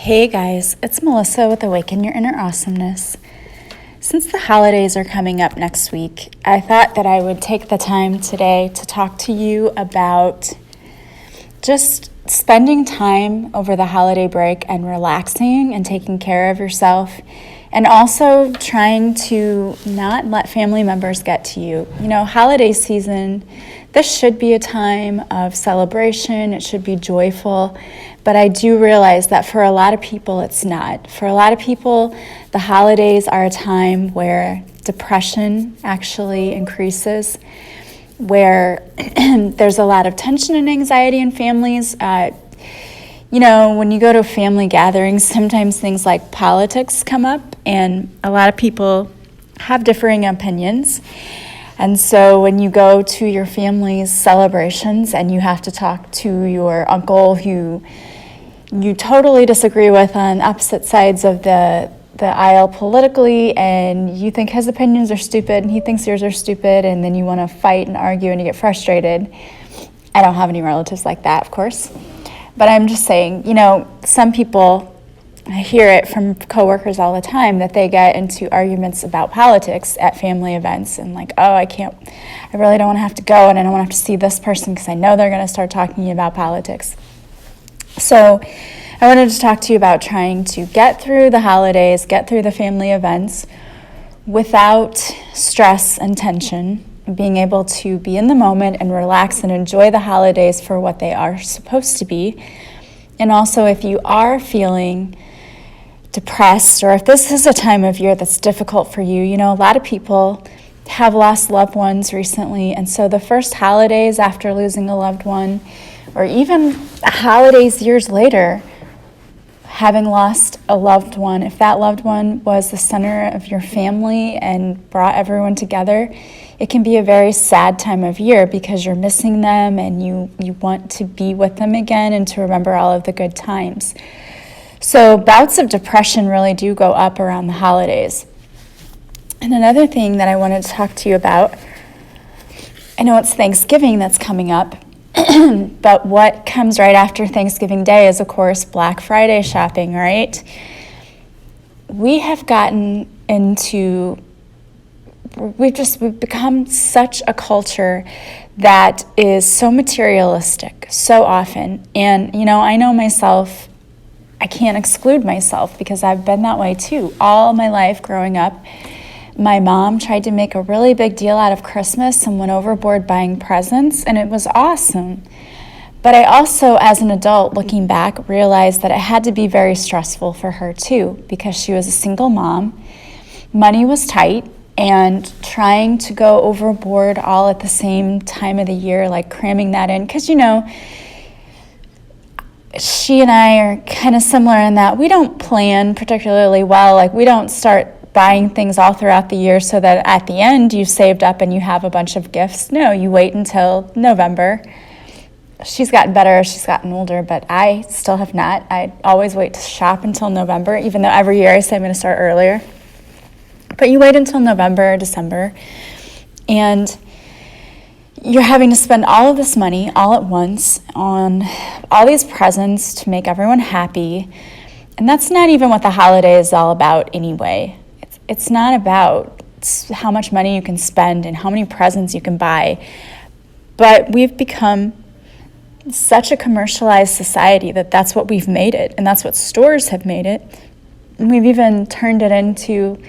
Hey guys, it's Melissa with Awaken Your Inner Awesomeness. Since the holidays are coming up next week, I thought that I would take the time today to talk to you about just spending time over the holiday break and relaxing and taking care of yourself, and also trying to not let family members get to you. You know, holiday season, this should be a time of celebration, it should be joyful, but I do realize that for a lot of people it's not. For a lot of people, the holidays are a time where depression actually increases, where there's a lot of tension and anxiety in families. When you go to family gatherings, sometimes things like politics come up, and a lot of people have differing opinions. And so when you go to your family's celebrations and you have to talk to your uncle who you totally disagree with on opposite sides of the aisle politically, and you think his opinions are stupid and he thinks yours are stupid, and then you want to fight and argue and you get frustrated. I don't have any relatives like that, of course. But I'm just saying, some people, I hear it from coworkers all the time, that they get into arguments about politics at family events and I really don't want to have to go, and I don't want to have to see this person because I know they're going to start talking about politics. So I wanted to talk to you about trying to get through the holidays, get through the family events without stress and tension, being able to be in the moment and relax and enjoy the holidays for what they are supposed to be. And also, if you are feeling depressed, or if this is a time of year that's difficult for you, a lot of people have lost loved ones recently, and so the first holidays after losing a loved one, or even holidays years later, having lost a loved one, if that loved one was the center of your family and brought everyone together, it can be a very sad time of year because you're missing them and you want to be with them again and to remember all of the good times. So bouts of depression really do go up around the holidays. And another thing that I wanted to talk to you about, I know it's Thanksgiving that's coming up, but what comes right after Thanksgiving Day is, of course, Black Friday shopping, right? We've become such a culture that is so materialistic so often. And, I know myself, I can't exclude myself because I've been that way too. All my life growing up, my mom tried to make a really big deal out of Christmas and went overboard buying presents, and it was awesome. But I also, as an adult, looking back, realized that it had to be very stressful for her too, because she was a single mom, money was tight, and trying to go overboard all at the same time of the year, cramming that in, because she and I are kind of similar in that we don't plan particularly well. We don't start buying things all throughout the year so that at the end you've saved up and you have a bunch of gifts. No, you wait until November. She's gotten better as she's gotten older, but I still have not. I always wait to shop until November, even though every year I say I'm going to start earlier. But you wait until November or December, and you're having to spend all of this money all at once on all these presents to make everyone happy. And that's not even what the holiday is all about anyway. It's not about how much money you can spend and how many presents you can buy. But we've become such a commercialized society that that's what we've made it, and that's what stores have made it. And we've even turned it into,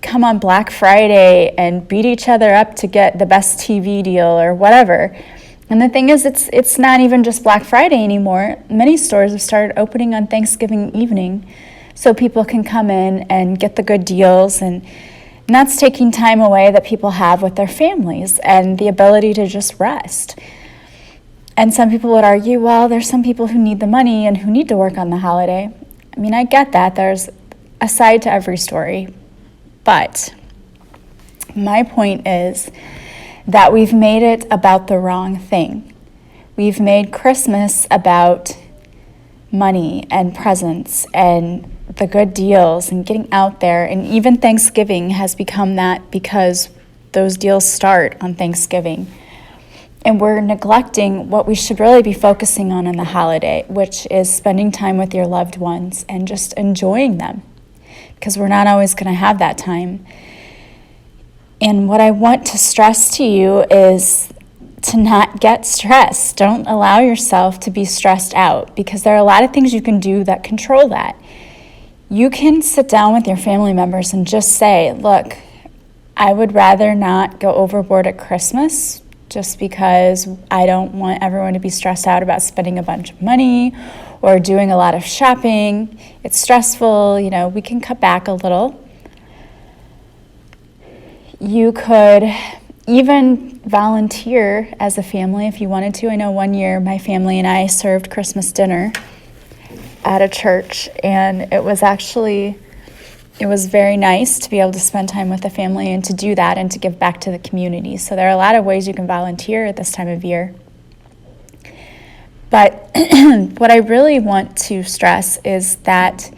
come on Black Friday and beat each other up to get the best TV deal or whatever. And the thing is, it's not even just Black Friday anymore. Many stores have started opening on Thanksgiving evening so people can come in and get the good deals, and that's taking time away that people have with their families and the ability to just rest. And some people would argue, well, there's some people who need the money and who need to work on the holiday. I mean, I get that. There's a side to every story. But my point is that we've made it about the wrong thing. We've made Christmas about money and presents and the good deals and getting out there. And even Thanksgiving has become that because those deals start on Thanksgiving. And we're neglecting what we should really be focusing on the holiday, which is spending time with your loved ones and just enjoying them, because we're not always going to have that time. And what I want to stress to you is to not get stressed. Don't allow yourself to be stressed out, because there are a lot of things you can do that control that. You can sit down with your family members and just say, look, I would rather not go overboard at Christmas, just because I don't want everyone to be stressed out about spending a bunch of money or doing a lot of shopping. It's stressful, we can cut back a little. You could even volunteer as a family if you wanted to. I know one year my family and I served Christmas dinner at a church, and it was very nice to be able to spend time with the family and to do that and to give back to the community. So there are a lot of ways you can volunteer at this time of year. But what I really want to stress is that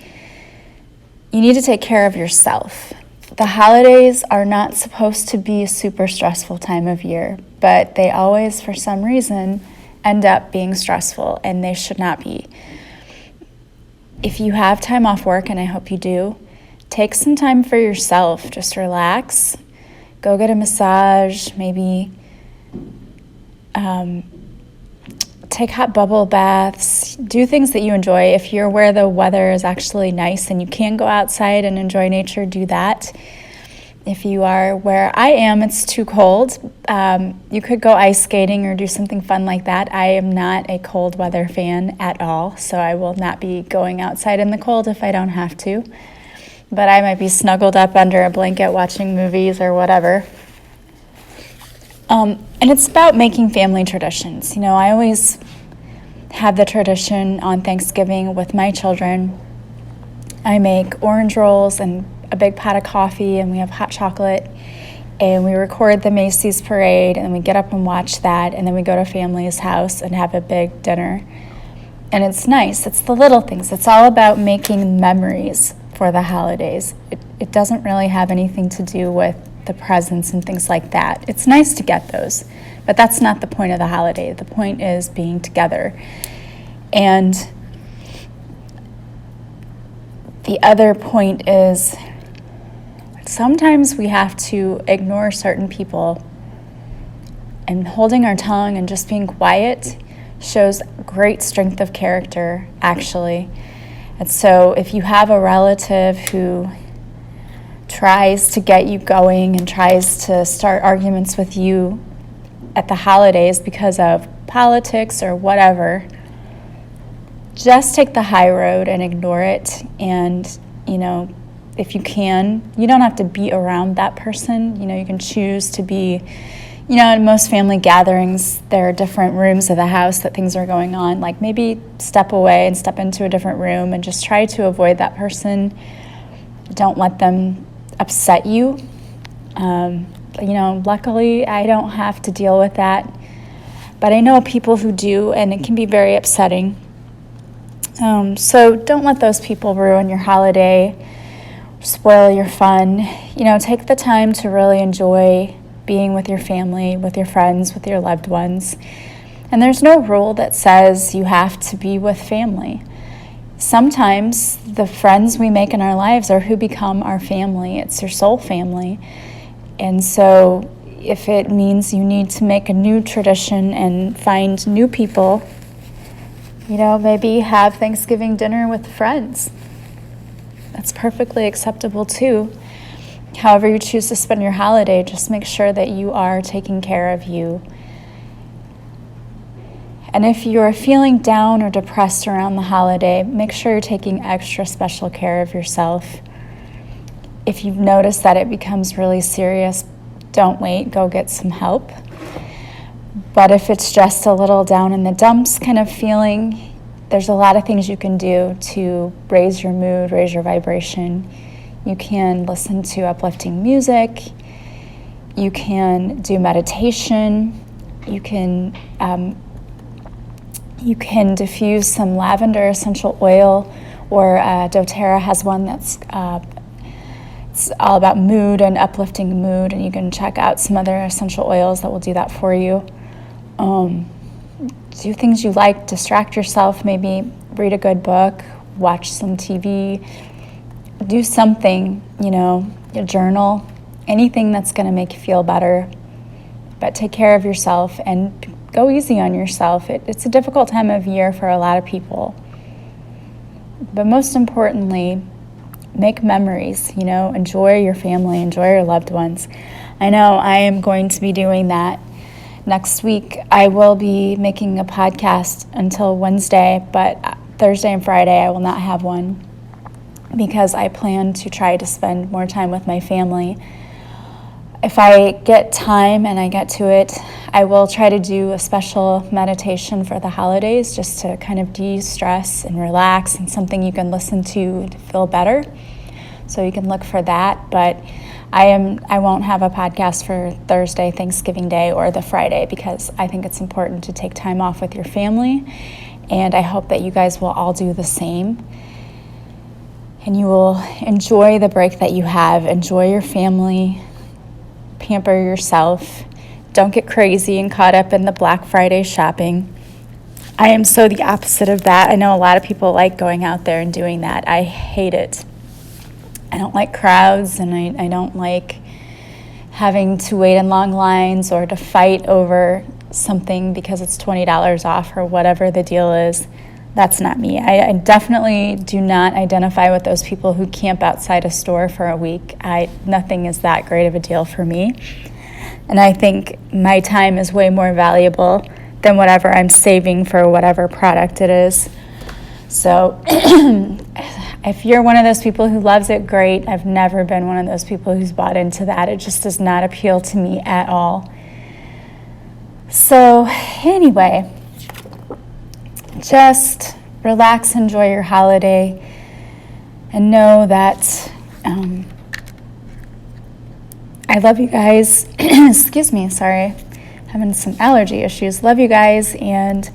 you need to take care of yourself. The holidays are not supposed to be a super stressful time of year, but they always, for some reason, end up being stressful, and they should not be. If you have time off work, and I hope you do, take some time for yourself. Just relax. Go get a massage, maybe take hot bubble baths. Do things that you enjoy. If you're where the weather is actually nice and you can go outside and enjoy nature, do that. If you are where I am, it's too cold. You could go ice skating or do something fun like that. I am not a cold weather fan at all, so I will not be going outside in the cold if I don't have to. But I might be snuggled up under a blanket watching movies or whatever. And it's about making family traditions. I always have the tradition on Thanksgiving with my children. I make orange rolls and a big pot of coffee, and we have hot chocolate, and we record the Macy's parade, and we get up and watch that, and then we go to family's house and have a big dinner. And it's nice. It's the little things. It's all about making memories for the holidays. It doesn't really have anything to do with the presents and things like that. It's nice to get those, but that's not the point of the holiday. The point is being together. And the other point is sometimes we have to ignore certain people, and holding our tongue and just being quiet shows great strength of character, actually. And so if you have a relative who tries to get you going and tries to start arguments with you at the holidays because of politics or whatever, just take the high road and ignore it. And, if you can, you don't have to be around that person. You can choose to be, in most family gatherings, there are different rooms of the house that things are going on. Like maybe step away and step into a different room and just try to avoid that person. Don't let them upset you. Luckily I don't have to deal with that, but I know people who do, and it can be very upsetting. So don't let those people ruin your holiday, spoil your fun. Take the time to really enjoy being with your family, with your friends, with your loved ones. And there's no rule that says you have to be with family. Sometimes the friends we make in our lives are who become our family. It's your soul family. And so if it means you need to make a new tradition and find new people, maybe have Thanksgiving dinner with friends. That's perfectly acceptable too. However you choose to spend your holiday, just make sure that you are taking care of you. And if you're feeling down or depressed around the holiday, make sure you're taking extra special care of yourself. If you've noticed that it becomes really serious, don't wait, go get some help. But if it's just a little down in the dumps kind of feeling, there's a lot of things you can do to raise your mood, raise your vibration. You can listen to uplifting music. You can do meditation. You can diffuse some lavender essential oil, or doTERRA has one that's it's all about mood and uplifting mood, and you can check out some other essential oils that will do that for you. Do things you like, distract yourself, maybe read a good book, watch some TV, do something, a journal, anything that's going to make you feel better. But take care of yourself and go easy on yourself. It's a difficult time of year for a lot of people. But most importantly, make memories, enjoy your family, enjoy your loved ones. I know I am going to be doing that. Next week, I will be making a podcast until Wednesday, but Thursday and Friday, I will not have one because I plan to try to spend more time with my family. If I get time and I get to it, I will try to do a special meditation for the holidays just to kind of de-stress and relax, and something you can listen to feel better. So you can look for that. But I won't have a podcast for Thursday, Thanksgiving Day, or the Friday, because I think it's important to take time off with your family. And I hope that you guys will all do the same. And you will enjoy the break that you have. Enjoy your family. Pamper yourself. Don't get crazy and caught up in the Black Friday shopping. I am so the opposite of that. I know a lot of people like going out there and doing that. I hate it. I don't like crowds, and I don't like having to wait in long lines or to fight over something because it's $20 off or whatever the deal is. That's not me. I definitely do not identify with those people who camp outside a store for a week. Nothing is that great of a deal for me. And I think my time is way more valuable than whatever I'm saving for whatever product it is. So if you're one of those people who loves it, great. I've never been one of those people who's bought into that. It just does not appeal to me at all. So anyway, just relax, enjoy your holiday, and know that I love you guys. Excuse me, sorry. Having some allergy issues. Love you guys, and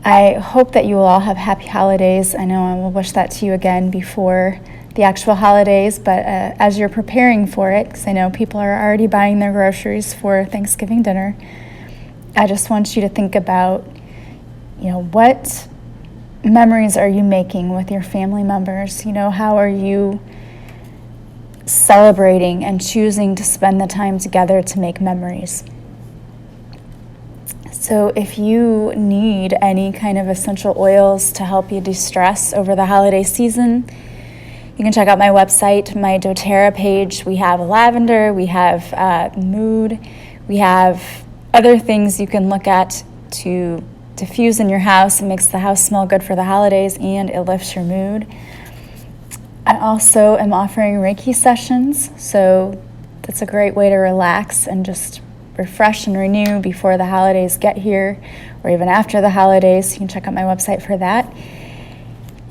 I hope that you will all have happy holidays. I know I will wish that to you again before the actual holidays, but as you're preparing for it, because I know people are already buying their groceries for Thanksgiving dinner, I just want you to think about, what memories are you making with your family members? How are you celebrating and choosing to spend the time together to make memories? So if you need any kind of essential oils to help you de-stress over the holiday season, you can check out my website, my doTERRA page. We have lavender, we have mood, we have other things you can look at to diffuse in your house. It makes the house smell good for the holidays, and it lifts your mood. I also am offering Reiki sessions, so that's a great way to relax and just refresh and renew before the holidays get here, or even after the holidays. You can check out my website for that.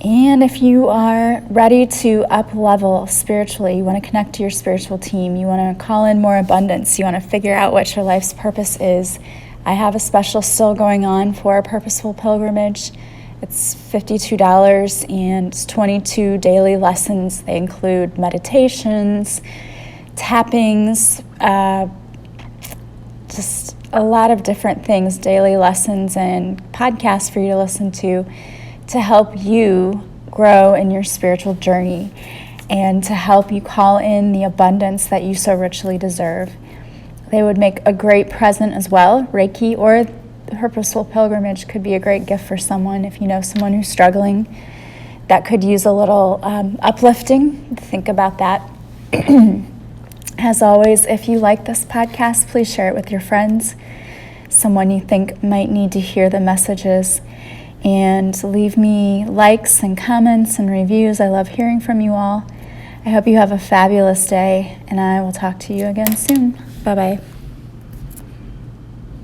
And if you are ready to up level spiritually, you want to connect to your spiritual team, you want to call in more abundance, you want to figure out what your life's purpose is, I have a special still going on for a purposeful pilgrimage. It's $52 and it's 22 daily lessons. They include meditations, tappings, just a lot of different things, daily lessons and podcasts for you to listen to help you grow in your spiritual journey and to help you call in the abundance that you so richly deserve. They would make a great present as well. Reiki or the Purposeful Pilgrimage could be a great gift for someone. If you know someone who's struggling, that could use a little uplifting. Think about that. As always, if you like this podcast, please share it with your friends, someone you think might need to hear the messages, and leave me likes and comments and reviews. I love hearing from you all. I hope you have a fabulous day, and I will talk to you again soon. Bye-bye.